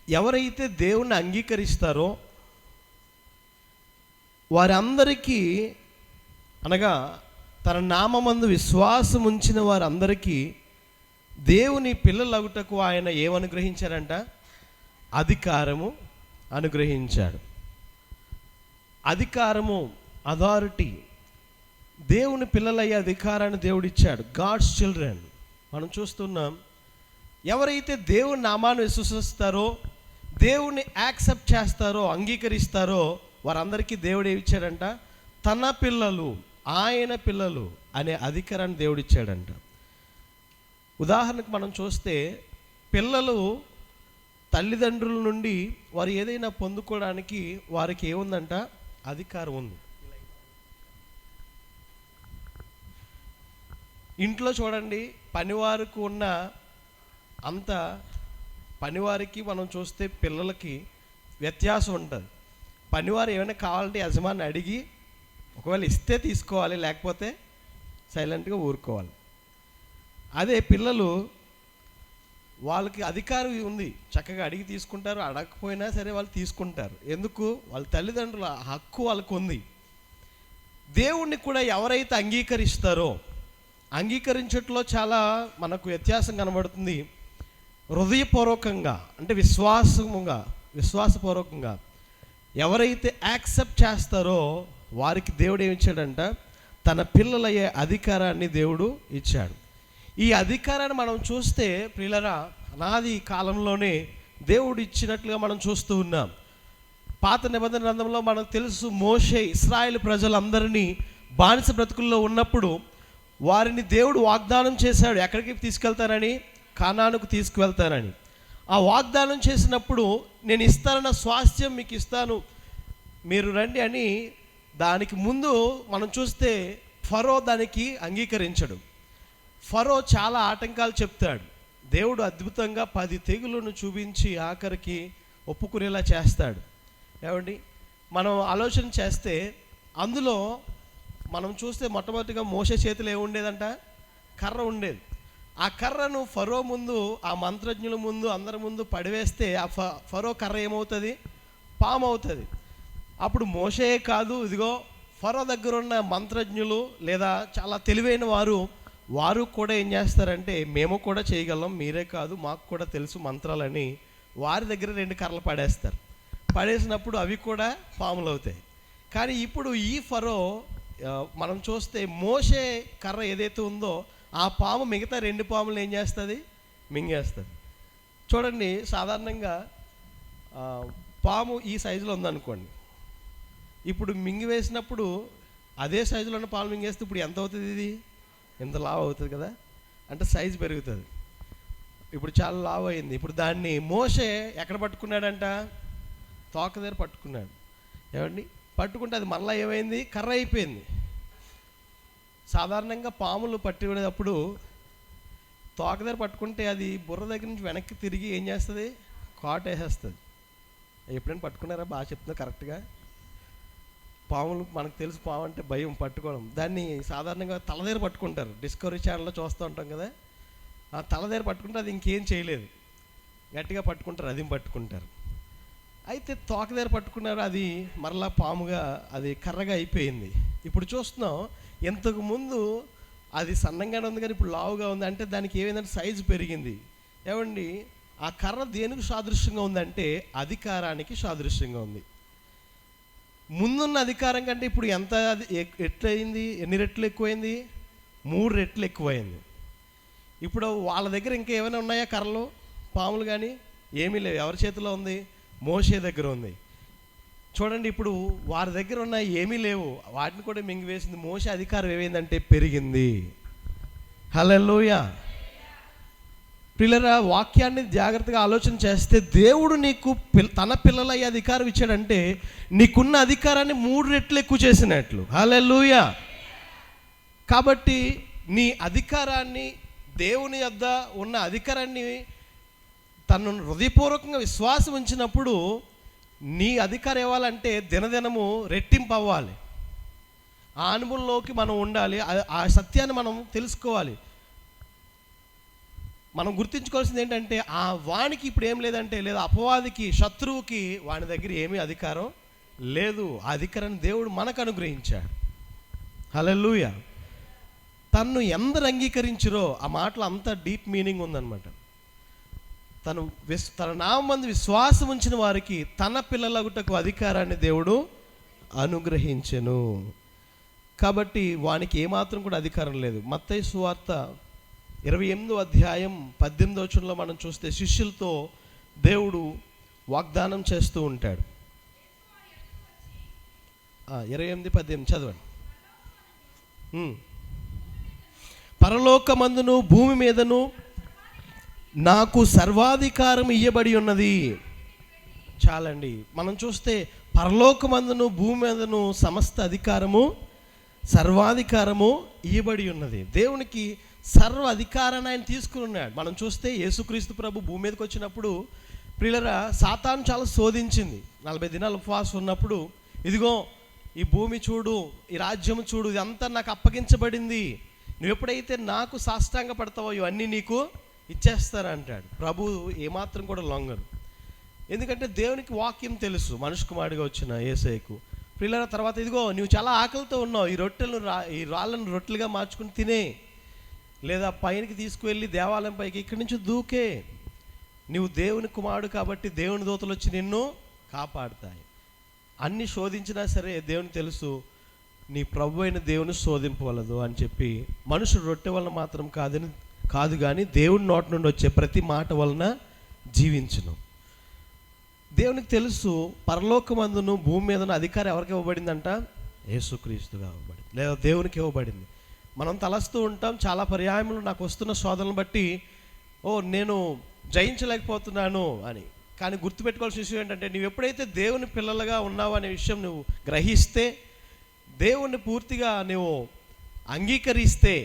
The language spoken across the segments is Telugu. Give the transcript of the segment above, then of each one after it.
ఎవరైతే దేవుణ్ణి అంగీకరిస్తారో వారందరికీ, అనగా తన నామమందు విశ్వాసం ఉంచిన వారందరికీ దేవుని పిల్లలగుటకు ఆయన ఏమనుగ్రహించారంట? అధికారము అనుగ్రహించాడు. అధికారము, అథారిటీ, దేవుని పిల్లలయ్యే అధికారాన్ని దేవుడిచ్చాడు. God's children. మనం చూస్తున్నాం, ఎవరైతే దేవుని నామాన్ని విశ్వసిస్తారో, దేవుణ్ణి యాక్సెప్ట్ చేస్తారో, అంగీకరిస్తారో వారందరికీ దేవుడు ఏమి ఇచ్చాడంట? తన పిల్లలు, ఆయన పిల్లలు అనే అధికారాన్ని దేవుడిచ్చాడంట. ఉదాహరణకు మనం చూస్తే, పిల్లలు తల్లిదండ్రుల నుండి వారు ఏదైనా పొందుకోవడానికి వారికి ఏముందంట? అధికారం ఉంది. ఇంట్లో చూడండి, పనివారికి ఉన్న అంత పనివారికి మనం చూస్తే పిల్లలకి వ్యత్యాసం ఉంటుంది. పనివారు ఏమైనా కావాలంటే యజమాని అడిగి ఒకవేళ ఇస్తే తీసుకోవాలి, లేకపోతే సైలెంట్గా ఊరుకోవాలి. అదే పిల్లలు, వాళ్ళకి అధికారం ఉంది, చక్కగా అడిగి తీసుకుంటారు, అడగకపోయినా సరే వాళ్ళు తీసుకుంటారు. ఎందుకు? వాళ్ళ తల్లిదండ్రుల హక్కు వాళ్ళకు ఉంది. దేవుణ్ణి కూడా ఎవరైతే అంగీకరిస్తారో, అంగీకరించట్లో చాలా మనకు వ్యత్యాసం కనబడుతుంది. హృదయపూర్వకంగా అంటే విశ్వాసపూర్వకంగా ఎవరైతే యాక్సెప్ట్ చేస్తారో వారికి దేవుడు ఏమి ఇచ్చాడంట? తన పిల్లలయ్యే అధికారాన్ని దేవుడు ఇచ్చాడు. ఈ అధికారాన్ని మనం చూస్తే ప్రియులరా, అనాది కాలంలోనే దేవుడు ఇచ్చినట్లుగా మనం చూస్తూ ఉన్నాం. పాత నిబంధన గ్రంథంలో మనకు తెలుసు, మోషే ఇశ్రాయేలు ప్రజలందరినీ బానిస బ్రతుకుల్లో ఉన్నప్పుడు వారిని దేవుడు వాగ్దానం చేశాడు. ఎక్కడికి తీసుకెళ్తానని? కానానుకు తీసుకువెళ్తానని. ఆ వాగ్దానం చేసినప్పుడు, నేను ఇస్తానన్న స్వాస్థ్యం మీకు ఇస్తాను, మీరు రండి అని. దానికి ముందు మనం చూస్తే ఫరో దానికి అంగీకరించడు. ఫరో చాలా ఆటంకాలు చెప్తాడు. దేవుడు అద్భుతంగా 10 తెగులను చూపించి ఆఖరికి ఒప్పుకునేలా చేస్తాడు. ఏమండి, మనం ఆలోచన చేస్తే అందులో మనం చూస్తే మొట్టమొదటిగా మోషే చేతిలో ఏముండేదంట? కర్ర ఉండేది. ఆ కర్రను ఫరో ముందు, ఆ మంత్రజ్ఞుల ముందు, అందరి ముందు పడివేస్తే ఆ ఫరో కర్ర ఏమవుతుంది? పాము అవుతుంది. అప్పుడు మోషే కాదు, ఇదిగో ఫరో దగ్గర ఉన్న మంత్రజ్ఞులు లేదా చాలా తెలివైన వారు కూడా ఏం చేస్తారంటే, మేము కూడా చేయగలం, మీరే కాదు మాకు కూడా తెలుసు మంత్రాలని వారి దగ్గర 2 కర్రలు పడేస్తారు. పడేసినప్పుడు అవి కూడా పాములు అవుతాయి. కానీ ఇప్పుడు ఈ ఫరో మనం చూస్తే మోషే కర్ర ఏదైతే ఉందో ఆ పాము మిగతా 2 పాములు ఏం చేస్తుంది? మింగేస్తుంది. చూడండి, సాధారణంగా పాము ఈ సైజులో ఉందనుకోండి, ఇప్పుడు మింగివేసినప్పుడు అదే సైజులో ఉన్న పాము మింగేస్తే ఇప్పుడు ఎంత అవుతుంది? ఇది ఎంత లావు అవుతుంది కదా, అంటే సైజు పెరుగుతుంది. ఇప్పుడు చాలా లావు అయింది. ఇప్పుడు దాన్ని మోషే ఎక్కడ పట్టుకున్నాడంట? తోక దగ్గర పట్టుకున్నాడు. ఏమండి, పట్టుకుంటే అది మళ్ళీ ఏమైంది? కర్ర అయిపోయింది. సాధారణంగా పాములు పట్టుకునేటప్పుడు తోక దగ్గర పట్టుకుంటే అది బుర్ర దగ్గర నుంచి వెనక్కి తిరిగి ఏం చేస్తుంది? కాటు వేసేస్తుంది. ఎప్పుడైనా పట్టుకున్నారా? బాగా చెప్తున్నా కరెక్ట్గా. పాములు మనకు తెలుసు, పాము అంటే భయం, పట్టుకోవడం. దాన్ని సాధారణంగా తల దగ్గర పట్టుకుంటారు. డిస్కవరీ ఛానల్లో చూస్తూ ఉంటాం కదా, ఆ తల దగ్గర పట్టుకుంటే అది ఇంకేం చేయలేదు, గట్టిగా పట్టుకుంటారు, అది పట్టుకుంటారు. అయితే తోక దగ్గర పట్టుకున్నారు, అది మరలా పాముగా అది కర్రగా అయిపోయింది. ఇప్పుడు చూస్తున్నాం, ఇంతకు ముందు అది సన్నంగానే ఉంది కానీ ఇప్పుడు లావుగా ఉంది. అంటే దానికి ఏమైందంటే సైజు పెరిగింది. ఏమండి, ఆ కర్ర దేనికి సాదృశ్యంగా ఉందంటే అధికారానికి సాదృశ్యంగా ఉంది. ముందున్న అధికారం కంటే ఇప్పుడు ఎంత ఎట్లయింది? ఎన్ని రెట్లు ఎక్కువైంది? 3 రెట్లు ఎక్కువైంది. ఇప్పుడు వాళ్ళ దగ్గర ఇంకా ఏమైనా ఉన్నాయా కర్రలు, పాములు కానీ? ఏమీ లేవు. ఎవరి చేతిలో ఉంది? మోషే దగ్గర ఉంది. చూడండి, ఇప్పుడు వారి దగ్గర ఉన్న ఏమీ లేవు, వాటిని కూడా మింగివేసింది. మోషే అధికారం ఏమైందంటే పెరిగింది. హల్లెలూయా. పిల్లరా, వాక్యాన్ని జాగ్రత్తగా ఆలోచన చేస్తే దేవుడు నీకు తన పిల్లలయ్యే అధికారం ఇచ్చాడంటే నీకున్న అధికారాన్ని 3 రెట్లు ఎక్కువ చేసినట్లు. హల్లెలూయా. కాబట్టి నీ అధికారాన్ని, దేవుని యొద్ద ఉన్న అధికారాన్ని తను హృదయపూర్వకంగా విశ్వాసం ఉంచినప్పుడు నీ అధికారం ఇవ్వాలంటే దినదినము రెట్టింపు అవ్వాలి. ఆ అనుభవంలోకి మనం ఉండాలి. ఆ సత్యాన్ని మనం తెలుసుకోవాలి. మనం గుర్తించుకోవాల్సింది ఏంటంటే ఆ వానికి ఇప్పుడు ఏం లేదంటే, లేదా అపవాదికి, శత్రువుకి వాని దగ్గర ఏమీ అధికారం లేదు. ఆ అధికారాన్ని దేవుడు మనకు అనుగ్రహించాడు. హల్లెలూయా. తన్ను ఎందరు అంగీకరించిరో, ఆ మాటలో అంత డీప్ మీనింగ్ ఉందన్నమాట. తన నామందు విశ్వాసం ఉంచిన వారికి తన పిల్లలగుటకు అధికారాన్ని దేవుడు అనుగ్రహించెను. కాబట్టి వానికి ఏమాత్రం కూడా అధికారం లేదు. మత్తయి సువార్త 28వ అధ్యాయం 18వ వచనంలో మనం చూస్తే శిష్యులతో దేవుడు వాగ్దానం చేస్తూ ఉంటాడు. 28:18 చదవండి. పరలోకమందును భూమి మీదను నాకు సర్వాధికారం ఇయ్యబడి ఉన్నది. చాలండి. మనం చూస్తే పరలోకమందును భూమి మీదను సమస్త అధికారము, సర్వాధికారము ఇయ్యబడి ఉన్నది. దేవునికి సర్వ అధికారాన్ని ఆయన తీసుకుని ఉన్నాడు. మనం చూస్తే యేసుక్రీస్తు ప్రభు భూమి మీదకి వచ్చినప్పుడు ప్రియులరా, సాతాను చాలా శోధించింది. 40 దినాలు ఉపవాసం ఉన్నప్పుడు, ఇదిగో ఈ భూమి చూడు, ఈ రాజ్యం చూడు, ఇదంతా నాకు అప్పగించబడింది, నువ్వు ఎప్పుడైతే నాకు సాష్టాంగ పడతావో ఇవన్నీ నీకు ఇచ్చేస్తారంటాడు. ప్రభు ఏమాత్రం కూడా లొంగరు. ఎందుకంటే దేవునికి వాక్యం తెలుసు, మనుషు కుమారుడిగా వచ్చిన యేసయ్యకు. పిల్లల తర్వాత ఇదిగో నువ్వు చాలా ఆకలితో ఉన్నావు, ఈ రాళ్ళను రొట్టెలుగా మార్చుకుని తినే, లేదా పైనకి తీసుకువెళ్ళి దేవాలయం పైకి ఇక్కడి నుంచి దూకే, నువ్వు దేవుని కుమారుడు కాబట్టి దేవుని దూతలు వచ్చి నిన్ను కాపాడుతాయి. అన్ని శోధించినా సరే దేవుని తెలుసు, నీ ప్రభు అయిన దేవుని శోధింపవలదు అని చెప్పి, మనుషుడు రొట్టె వలన మాత్రం కాదు కానీ దేవుని నోటి నుండి వచ్చే ప్రతి మాట వలన జీవించును. దేవునికి తెలుసు పరలోకమందును భూమి మీదను అధికారం ఎవరికి ఇవ్వబడిందంట? యేసుక్రీస్తుగా ఇవ్వబడింది, లేదా దేవునికి ఇవ్వబడింది. మనం తలస్తూ ఉంటాం చాలా పర్యాయములు, నాకు వస్తున్న శోధనలు బట్టి నేను జయించలేకపోతున్నాను అని. కానీ గుర్తుపెట్టుకోవాల్సిన విషయం ఏంటంటే, నువ్వు ఎప్పుడైతే దేవుని పిల్లలుగా ఉన్నావు అనే విషయం నువ్వు గ్రహిస్తే, దేవుణ్ణి పూర్తిగా నువ్వు అంగీకరిస్తే,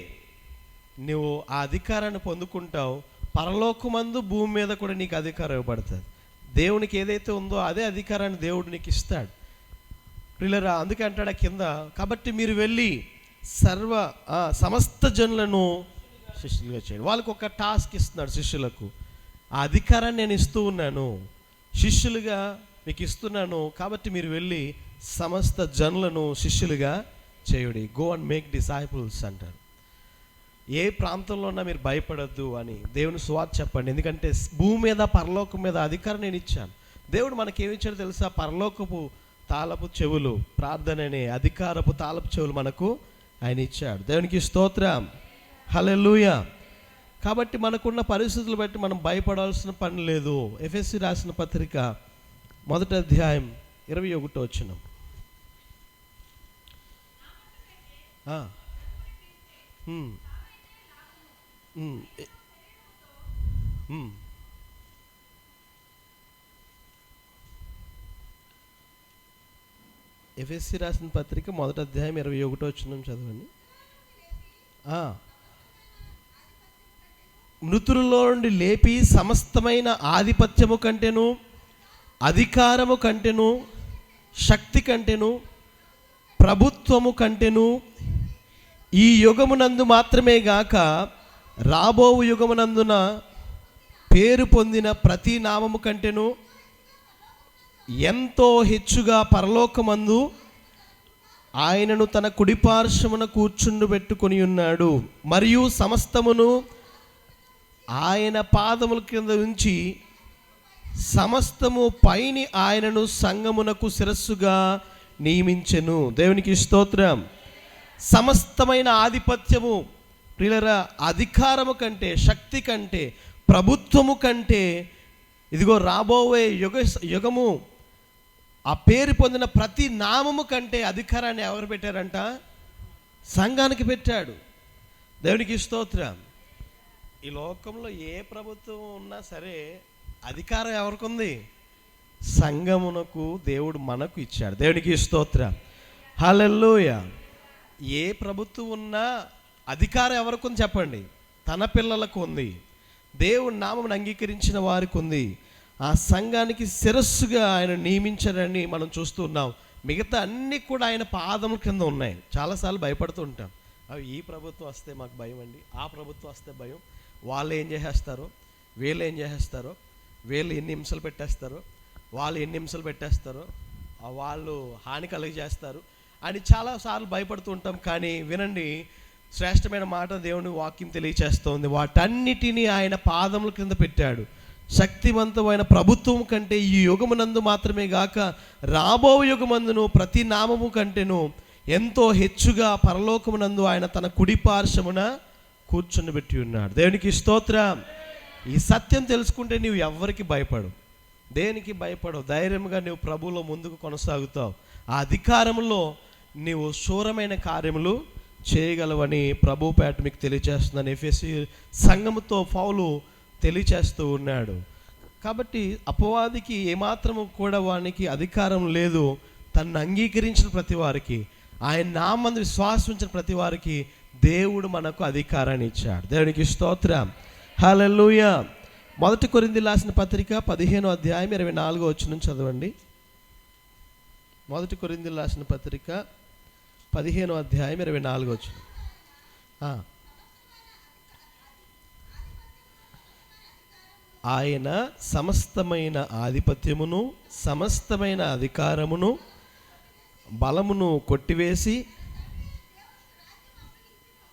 నువ్వు ఆ అధికారాన్ని పొందుకుంటావు. పరలోకమందు భూమి మీద కూడా నీకు అధికారం ఇవ్వబడుతుంది. దేవునికి ఏదైతే ఉందో అదే అధికారాన్ని దేవుడు నీకు ఇస్తాడు. ప్రియులారా, అందుకే అంటాడు కింద, కాబట్టి మీరు వెళ్ళి సమస్త జనులను శిష్యులుగా చేయండి. వాళ్ళకు ఒక టాస్క్ ఇస్తున్నాడు శిష్యులకు. ఆ అధికారాన్ని నేను ఇస్తూ ఉన్నాను, శిష్యులుగా మీకు ఇస్తున్నాను, కాబట్టి మీరు వెళ్ళి సమస్త జనులను శిష్యులుగా చేయుడి. గో అండ్ మేక్ డిసైపుల్స్ అంటారు. ఏ ప్రాంతంలో ఉన్నా మీరు భయపడద్దు అని దేవుని సువార్త చెప్పండి. ఎందుకంటే భూమి మీద పరలోకం మీద అధికారం నేను ఇచ్చాను. దేవుడు మనకేమి ఇచ్చాడో తెలుసా? పరలోకపు తాళపు చెవులు, ప్రార్థన అనే అధికారపు తాళపు చెవులు మనకు ఆయన ఇచ్చాడు. దేవునికి స్తోత్రం, హల్లెలూయా. కాబట్టి మనకున్న పరిస్థితులు బట్టి మనం భయపడాల్సిన పని లేదు. ఎఫెసీ రాసిన పత్రిక 1వ అధ్యాయం 21వ వచనం. ఎఫెసీ రాసిన పత్రిక 1వ అధ్యాయం 21వ వచనం చదవండి. మృతులలో నుండి లేపి సమస్తమైన ఆధిపత్యము కంటేను, అధికారము కంటేను, శక్తి కంటేను, ప్రభుత్వము కంటేను, ఈ యుగమునందు మాత్రమే గాక రాబో యుగమునందున పేరు పొందిన ప్రతి నామము కంటేను ఎంతో హెచ్చుగా పరలోకమందు ఆయనను తన కుడిపార్శ్వమున కూర్చుండబెట్టుకొని ఉన్నాడు. మరియు సమస్తమును ఆయన పాదముల కింద ఉంచి సమస్తము పైని ఆయనను సంఘమునకు శిరస్సుగా నియమించెను. దేవునికి స్తోత్రం. సమస్తమైన ఆధిపత్యము, ప్రియులారా, అధికారము కంటే, శక్తి కంటే, ప్రభుత్వము కంటే, ఇదిగో రాబోయే యుగము ఆ పేరు పొందిన ప్రతి నామము కంటే అధికారాన్ని ఎవరు పెట్టారంట? సంఘానికి పెట్టాడు. దేవునికి స్తోత్రం. ఈ లోకంలో ఏ ప్రభుత్వం ఉన్నా సరే అధికారం ఎవరికి ఉంది? సంఘమునకు దేవుడు మనకు ఇచ్చాడు. దేవునికి స్తోత్రం, హల్లెలూయా. ఏ ప్రభుత్వం ఉన్నా అధికారం ఎవరికి ఉంది చెప్పండి? తన పిల్లలకు ఉంది. దేవుని నామమును అంగీకరించిన వారికి ఉంది. ఆ సంఘానికి శిరస్సుగా ఆయన నియమించారని మనం చూస్తూ ఉన్నాం. మిగతా అన్నీ కూడా ఆయన పాదముల కింద ఉన్నాయి. చాలాసార్లు భయపడుతూ ఉంటాం, ఈ ప్రభుత్వం వస్తే మాకు భయం అండి, ఆ ప్రభుత్వం వస్తే భయం. వాళ్ళు ఏం చేసేస్తారు, వీళ్ళు ఏం చేసేస్తారు, వీళ్ళు ఎన్ని హింసలు పెట్టేస్తారు, వాళ్ళు ఎన్ని హింసలు పెట్టేస్తారు, వాళ్ళు హాని కలిగజేస్తారు అని చాలాసార్లు భయపడుతూ ఉంటాం. కానీ వినండి, శ్రేష్టమైన మాట దేవుని వాక్యం తెలియచేస్తోంది. వాటన్నిటినీ ఆయన పాదముల కింద పెట్టాడు. శక్తివంతమైన ప్రభుత్వం కంటే ఈ యుగమునందు మాత్రమే గాక రాబో యుగమందును ప్రతి నామము కంటేను ఎంతో హెచ్చుగా పరలోకమునందు ఆయన తన కుడి పార్శ్వమున కూర్చుని పెట్టి ఉన్నాడు. దేవునికి స్తోత్రం. ఈ సత్యం తెలుసుకుంటే నీవు ఎవ్వరికి భయపడు, దేనికి భయపడవు, ధైర్యంగా నీవు ప్రభువులో ముందుకు కొనసాగుతావు. ఆ అధికారంలో నీవు శూరమైన కార్యములు చేయగలవని ప్రభు పేట మీకు తెలియచేస్తున్నాను. ఎఫెసీ సంఘముతో పౌలు తెలియచేస్తూ ఉన్నాడు. కాబట్టి అపవాదికి ఏమాత్రము కూడా వానికి అధికారం లేదు. తనను అంగీకరించిన ప్రతి వారికి, ఆయన నామందు విశ్వాసం ఉంచిన ప్రతి వారికి దేవుడు మనకు అధికారాన్ని ఇచ్చాడు. దేవునికి స్తోత్రం. హల్లెలూయా. 1 కొరింథీయులకు రాసిన పత్రిక 15వ అధ్యాయం 24వ వచనం చదవండి. 1 కొరింథీయులకు రాసిన పత్రిక 15వ అధ్యాయం 24వ వచనం. ఆయన సమస్తమైన ఆధిపత్యమును సమస్తమైన అధికారమును బలమును కొట్టివేసి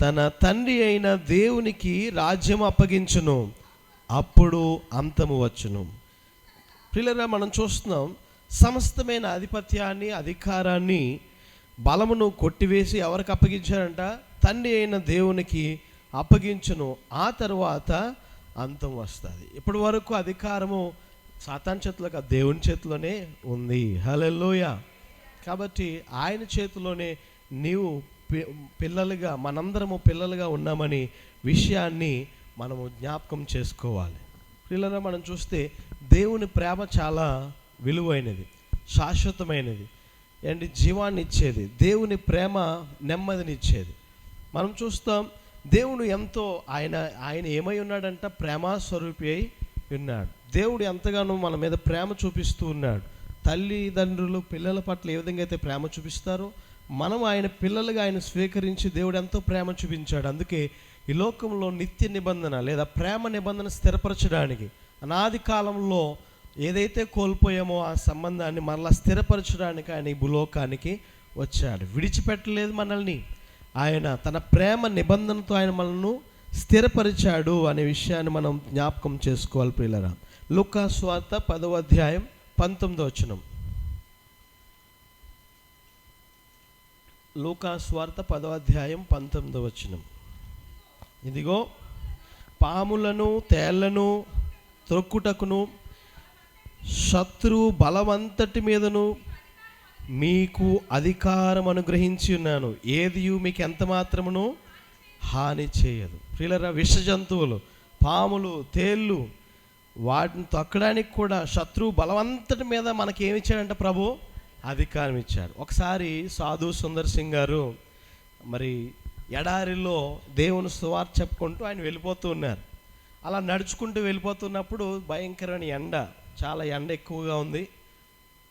తన తండ్రి అయిన దేవునికి రాజ్యం అప్పగించును, అప్పుడు అంతము వచ్చును. ప్రియులారా, మనం చూస్తున్నాం, సమస్తమైన ఆధిపత్యాన్ని అధికారాన్ని బలమును కొట్టివేసి ఎవరికి అప్పగించారంట? తండ్రి అయిన దేవునికి అప్పగించును, ఆ తరువాత అంతం వస్తుంది. ఇప్పటి వరకు అధికారము సాతాను చేతిలో కాదు, దేవుని చేతిలోనే ఉంది. హల్లెలూయా. కాబట్టి ఆయన చేతిలోనే నీవు పిల్లలుగా, మనందరము పిల్లలుగా ఉన్నామని విషయాన్ని మనము జ్ఞాపకం చేసుకోవాలి. పిల్లలుగా మనం చూస్తే దేవుని ప్రేమ చాలా విలువైనది, శాశ్వతమైనది, అండ్ జీవాన్ని ఇచ్చేది. దేవుని ప్రేమ నెమ్మదినిచ్చేది. మనం చూస్తాం, దేవుడు ఎంతో ఆయన ఏమై ఉన్నాడంట? ప్రేమ స్వరూపి అయి ఉన్నాడు. దేవుడు ఎంతగానో మన మీద ప్రేమ చూపిస్తూ ఉన్నాడు. తల్లిదండ్రులు పిల్లల పట్ల ఏ విధంగా అయితే ప్రేమ చూపిస్తారో, మనం ఆయన పిల్లలుగా ఆయన స్వీకరించి దేవుడు ఎంతో ప్రేమ చూపించాడు. అందుకే ఈ లోకంలో నిత్య నిబంధన లేదా ప్రేమ నిబంధన స్థిరపరచడానికి, అనాది కాలంలో ఏదైతే కోల్పోయామో ఆ సంబంధాన్ని మరలా స్థిరపరచడానికి ఆయన ఈ భూలోకానికి వచ్చాడు. విడిచిపెట్టలేదు మనల్ని. ఆయన తన ప్రేమ నిబంధనతో ఆయన మనల్ని స్థిరపరిచాడు అనే విషయాన్ని మనం జ్ఞాపకం చేసుకోవాలి. ప్రియులారా, లూకా సువార్త 10వ అధ్యాయం 19వ వచనం. లూకా సువార్త 10వ అధ్యాయం 19వ వచనం. ఇదిగో పాములను తేళ్లను త్రొక్కుటకును శత్రు బలమంతటి మీదను మీకు అధికారం అనుగ్రహించి ఉన్నాను, ఏదియు మీకు ఎంత మాత్రమును హాని చేయదు. ప్రియులారా, విష జంతువులు, పాములు, తేళ్ళు, వాటిని తొక్కడానికి కూడా శత్రువు బలవంతటి మీద మనకి ఏమి ఇచ్చాడంటే ప్రభు అధికారం ఇచ్చాడు. ఒకసారి సాధు సుందర్ సింగ్ గారు మరి ఎడారిలో దేవుని సువార్త చెప్పుకుంటూ ఆయన వెళ్ళిపోతూ ఉన్నారు. అలా నడుచుకుంటూ వెళ్ళిపోతున్నప్పుడు భయంకరమైన ఎండ, చాలా ఎండ ఎక్కువగా ఉంది.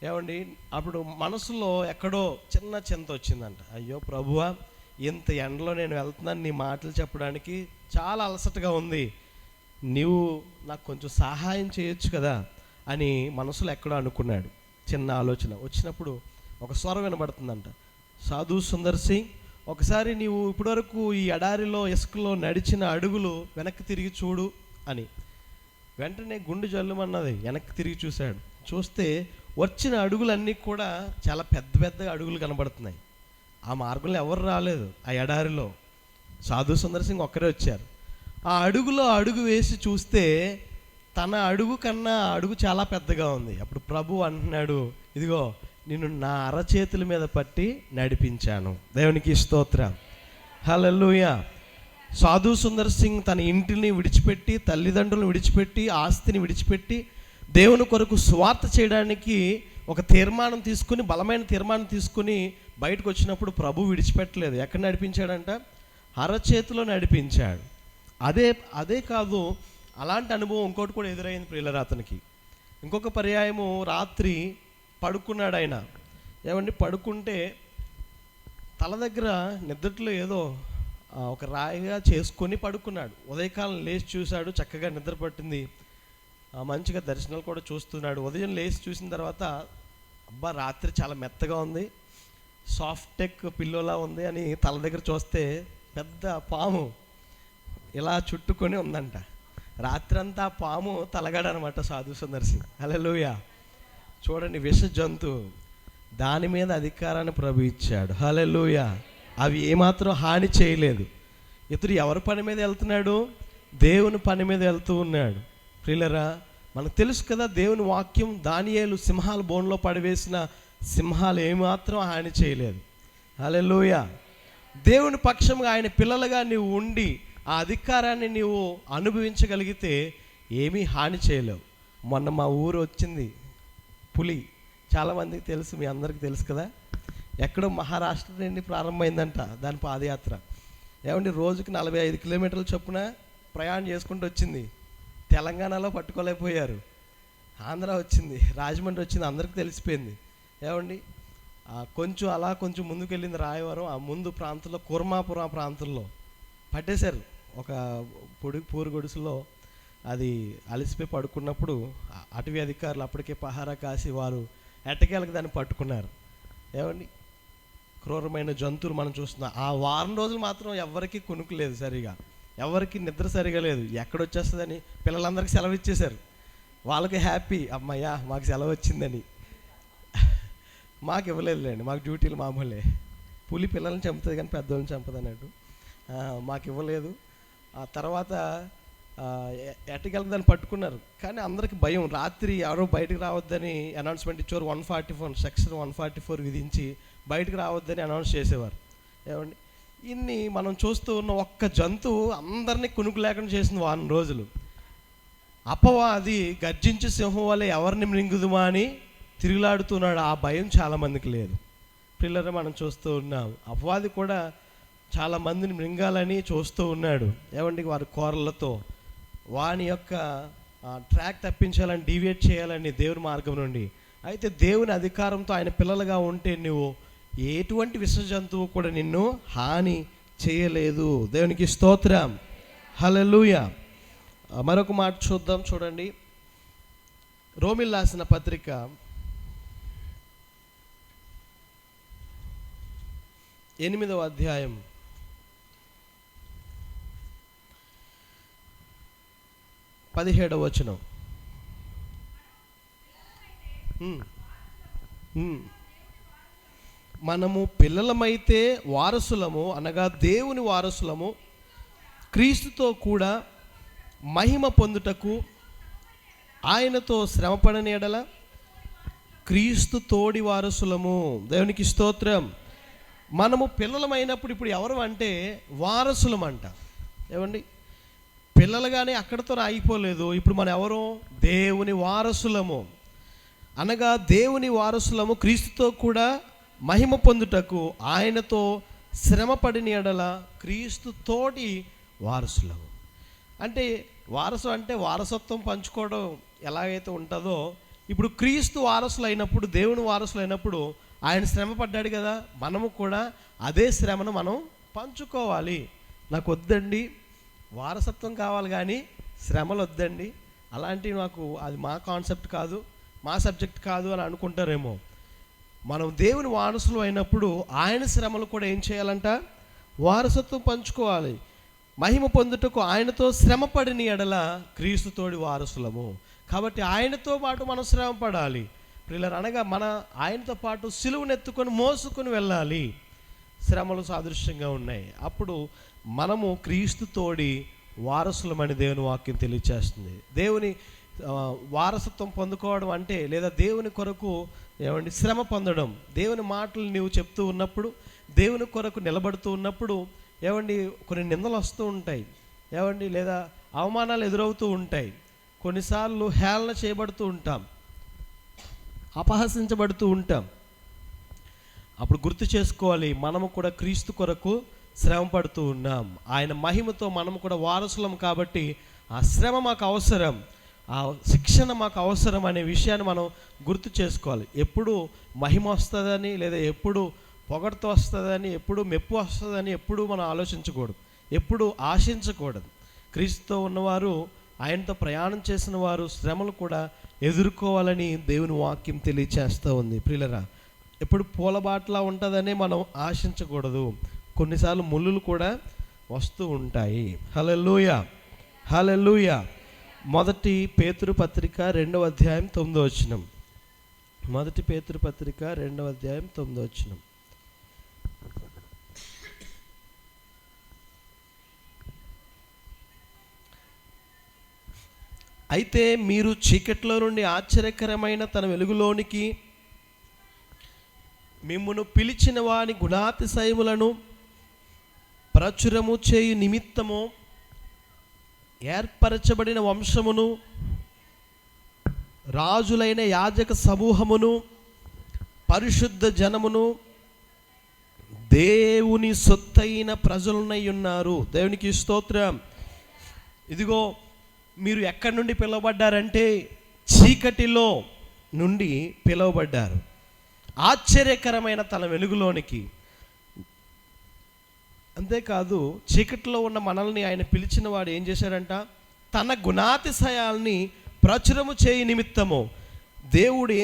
ఏమండి, అప్పుడు మనసులో ఎక్కడో చిన్న చింత వచ్చిందంట. అయ్యో ప్రభువా, ఇంత ఎండలో నేను వెళ్తున్నాను, నీ మాటలు చెప్పడానికి చాలా అలసటగా ఉంది, నీవు నాకు కొంచెం సహాయం చేయొచ్చు కదా అని మనసులో ఎక్కడో అనుకున్నాడు. చిన్న ఆలోచన వచ్చినప్పుడు ఒక స్వరం వినబడుతుందంట, సాధు సుందర్ సింగ్, ఒకసారి నీవు ఇప్పటివరకు ఈ ఎడారిలో ఇసుకలో నడిచిన అడుగులు వెనక్కి తిరిగి చూడు అని. వెంటనే గుండె జల్లుమన్నది. వెనక్కి తిరిగి చూశాడు. చూస్తే వచ్చిన అడుగులన్నీ కూడా చాలా పెద్ద పెద్ద అడుగులు కనబడుతున్నాయి. ఆ మార్గంలో ఎవరు రాలేదు. ఆ ఎడారిలో సాధు సుందర్ సింగ్ ఒక్కరే వచ్చారు. ఆ అడుగులో అడుగు వేసి చూస్తే తన అడుగు కన్నా అడుగు చాలా పెద్దగా ఉంది. అప్పుడు ప్రభు అంటున్నాడు, ఇదిగో నిన్ను నా అరచేతుల మీద పట్టి నడిపించాను. దేవునికి స్తోత్రం. హల్లెలూయా. సాధు సుందర్ సింగ్ తన ఇంటిని విడిచిపెట్టి, తల్లిదండ్రులను విడిచిపెట్టి, ఆస్తిని విడిచిపెట్టి దేవుని కొరకు స్వార్థ చేయడానికి ఒక తీర్మానం తీసుకుని, బలమైన తీర్మానం తీసుకుని బయటకు వచ్చినప్పుడు ప్రభు విడిచిపెట్టలేదు. ఎక్కడ నడిపించాడంట? అరచేతిలో నడిపించాడు. అదే కాదు, అలాంటి అనుభవం ఇంకోటి కూడా ఎదురైంది ప్రియులారా అతనికి. ఇంకొక పర్యాయము రాత్రి పడుకున్నాడు ఆయన. ఏమండి, పడుకుంటే తల దగ్గర నిద్రలో ఏదో ఒక రాయిగా చేసుకొని పడుకున్నాడు. ఉదయకాలం లేచి చూశాడు, చక్కగా నిద్ర పట్టింది, మంచిగా దర్శనాలు కూడా చూస్తున్నాడు. ఉదయం లేచి చూసిన తర్వాత అబ్బా రాత్రి చాలా మెత్తగా ఉంది, సాఫ్ట్ టెక్ పిల్లోలా ఉంది అని తల దగ్గర చూస్తే పెద్ద పాము ఇలా చుట్టుకొని ఉందంట. రాత్రంతా పాము తలగాడనమాట సాధు సుందర్సి. హల్లెలూయా. చూడండి, విష జంతువు, దాని మీద అధికారాన్ని ప్రభు ఇచ్చాడు. హల్లెలూయా. అవి ఏమాత్రం హాని చేయలేదు. ఇతడు ఎవరి పని మీద వెళ్తున్నాడు? దేవుని పని మీద వెళ్తూ ఉన్నాడు. ప్రియులరా, మనకు తెలుసు కదా దేవుని వాక్యం, దానియేలు సింహాల బోన్లో పడివేసిన సింహాలు ఏమాత్రం హాని చేయలేదు. హల్లెలూయా. దేవుని పక్షంగా ఆయన పిల్లలుగా నీవు ఉండి ఆ అధికారాన్ని నీవు అనుభవించగలిగితే ఏమీ హాని చేయలేవు. మొన్న మా ఊరు వచ్చింది పులి, చాలామందికి తెలుసు, మీ అందరికీ తెలుసు కదా. ఎక్కడో మహారాష్ట్ర నుండి ప్రారంభమైందంట దాని పాదయాత్ర. ఏమండి, రోజుకి 45 కిలోమీటర్ల చొప్పున ప్రయాణం చేసుకుంటూ వచ్చింది. తెలంగాణలో పట్టుకోలేకపోయారు, ఆంధ్ర వచ్చింది, రాజమండ్రి వచ్చింది, అందరికీ తెలిసిపోయింది. ఏమండి, కొంచెం ముందుకు వెళ్ళింది రాయవరం, ఆ ముందు ప్రాంతంలో కుర్మాపురం ప్రాంతంలో పట్టేశారు. ఒక పూరు గుడిసెలో అది అలసిపోయి పడుకున్నప్పుడు అటవీ అధికారులు అప్పటికే పహారా కాసి వారు ఎట్టకేలకు దాన్ని పట్టుకున్నారు. ఏమండి, క్రూరమైన జంతువులు మనం చూస్తున్నాం. ఆ వారం రోజులు మాత్రం ఎవరికి కునుకు లేదు, సరిగా ఎవరికి నిద్ర సరిగా లేదు. ఎక్కడొచ్చేస్తుందని పిల్లలందరికీ సెలవు ఇచ్చేశారు. వాళ్ళకి హ్యాపీ, అమ్మయ్యా మాకు సెలవు వచ్చిందని. మాకు ఇవ్వలేదులేండి, మాకు డ్యూటీలు మామూలే. పులి పిల్లల్ని చంపుతుంది కానీ పెద్దోళ్ళని చంపదు అన్నట్టు మాకు ఇవ్వలేదు. ఆ తర్వాత ఎట్టకెళ్ళి పట్టుకున్నారు. కానీ అందరికి భయం, రాత్రి ఎవరో బయటకు రావద్దని అనౌన్స్మెంట్ ఇచ్చేవారు. 144 సెక్షన్ 144 విధించి బయటకు రావద్దని అనౌన్స్ చేసేవారు. ఏమండి, ఇన్ని మనం చూస్తూ ఉన్న ఒక్క జంతువు అందరినీ కునుకు లేకుండా చేసింది వారం రోజులు. అపవాది గర్జించి సింహం వల్ల ఎవరిని మృంగుదుమా అని తిరుగులాడుతున్నాడు. ఆ భయం చాలామందికి లేదు. పిల్లలు మనం చూస్తూ ఉన్నాం, అపవాది కూడా చాలామందిని మృంగాలని చూస్తూ ఉన్నాడు. ఏమండి, వారి కోరలతో వాని యొక్క ట్రాక్ తప్పించాలని, డీవియేట్ చేయాలని దేవుని మార్గం నుండి. అయితే దేవుని అధికారంతో ఆయన పిల్లలుగా ఉంటే నువ్వు ఎటువంటి విష జంతువు కూడా నిన్ను హాని చేయలేదు. దేవునికి స్తోత్రం. హల్లెలూయా. మరొక మాట చూద్దాం, చూడండి. రోమీయులకు రాసిన పత్రిక 8వ అధ్యాయం 17వ వచనం. మనము పిల్లలమైతే వారసులము, అనగా దేవుని వారసులము, క్రీస్తుతో కూడా మహిమ పొందుటకు ఆయనతో శ్రమపడని ఎడల క్రీస్తు తోడి వారసులము. దేవునికి స్తోత్రం. మనము పిల్లలమైనప్పుడు ఇప్పుడు ఎవరు అంటే వారసులం అంట. ఏమండి, పిల్లలుగానే అక్కడితో ఆగిపోలేదు. ఇప్పుడు మనం ఎవరు? దేవుని వారసులము, అనగా దేవుని వారసులము, క్రీస్తుతో కూడా మహిమ పొందుటకు ఆయనతో శ్రమపడిన ఎడల క్రీస్తు తోటి వారసులము. అంటే వారసు అంటే వారసత్వం పంచుకోవడం ఎలాగైతే ఉంటుందో, ఇప్పుడు క్రీస్తు వారసులు అయినప్పుడు, దేవుని వారసులు అయినప్పుడు ఆయన శ్రమ పడ్డాడు కదా, మనము కూడా అదే శ్రమను మనం పంచుకోవాలి. నాకు వద్దండి వారసత్వం కావాలి కానీ శ్రమలు వద్దండి, అలాంటివి నాకు అది మా కాన్సెప్ట్ కాదు, మా సబ్జెక్ట్ కాదు అని అనుకుంటారేమో. మనం దేవుని వారసులు అయినప్పుడు ఆయన శ్రమలు కూడా ఏం చేయాలంట? వారసత్వం పంచుకోవాలి. మహిమ పొందుటకు ఆయనతో శ్రమపడిన ఎడల క్రీస్తుతోడి వారసులము. కాబట్టి ఆయనతో పాటు మనం శ్రమ పడాలి ప్రియులారా. అనగా మన ఆయనతో పాటు సిలువనెత్తుకొని మోసుకొని వెళ్ళాలి. శ్రమలు సాదృశ్యంగా ఉన్నాయి. అప్పుడు మనము క్రీస్తుతోడి వారసులమని దేవుని వాక్యం తెలియచేస్తుంది. దేవుని వారసత్వం పొందుకోవడం అంటే, లేదా దేవుని కొరకు ఏమండి శ్రమ పొందడం. దేవుని మాటలు నీవు చెప్తూ ఉన్నప్పుడు, దేవుని కొరకు నిలబడుతూ ఉన్నప్పుడు ఏమండి కొన్ని నిందలు వస్తూ ఉంటాయి, ఏమండి లేదా అవమానాలు ఎదురవుతూ ఉంటాయి. కొన్నిసార్లు హేళన చేయబడుతూ ఉంటాం, అపహసించబడుతూ ఉంటాం. అప్పుడు గుర్తు చేసుకోవాలి, మనము కూడా క్రీస్తు కొరకు శ్రమ పడుతూ ఉన్నాం. ఆయన మహిమతో మనము కూడా వారసులం కాబట్టి ఆ శ్రమ మాకు అవసరం, ఆ శిక్షణ మాకు అవసరం అనే విషయాన్ని మనం గుర్తు చేసుకోవాలి. ఎప్పుడు మహిమ వస్తుందని లేదా ఎప్పుడు పొగడ్త వస్తుందని, ఎప్పుడు మెప్పు వస్తుందని ఎప్పుడు మనం ఆలోచించకూడదు, ఎప్పుడు ఆశించకూడదు. క్రీస్తుతో ఉన్నవారు, ఆయనతో ప్రయాణం చేసిన వారు శ్రమలు కూడా ఎదుర్కోవాలని దేవుని వాక్యం తెలియచేస్తూ ఉంది. ప్రియులరా, ఎప్పుడు పూలబాటలా ఉంటుందని మనం ఆశించకూడదు. కొన్నిసార్లు ముళ్ళులు కూడా వస్తూ ఉంటాయి. హల్లెలూయా, హల్లెలూయా. మొదటి పేతురు పత్రిక 2వ అధ్యాయం 9వ వచనం. మొదటి పేతురు పత్రిక 2వ అధ్యాయం 9వ వచనం. అయితే మీరు చీకట్లో నుండి ఆశ్చర్యకరమైన తన వెలుగులోనికి మిమ్మును పిలిచిన వాని గుణాతిశయములను ప్రచురము చేయు నిమిత్తము ఏర్పరచబడిన వంశమును, రాజులైన యాజక సమూహమును, పరిశుద్ధ జనమును, దేవుని సొత్తైన ప్రజలునై ఉన్నారు. దేవునికి స్తోత్రం. ఇదిగో మీరు ఎక్కడి నుండి పిలువబడ్డారంటే చీకటిలో నుండి పిలువబడ్డారు ఆశ్చర్యకరమైన తన వెలుగులోనికి. అంతేకాదు, చీకటిలో ఉన్న మనల్ని ఆయన పిలిచిన వాడు ఏం చేశాడంట? తన గుణాతిశయాల్ని ప్రచురము చేయి నిమిత్తము దేవుడు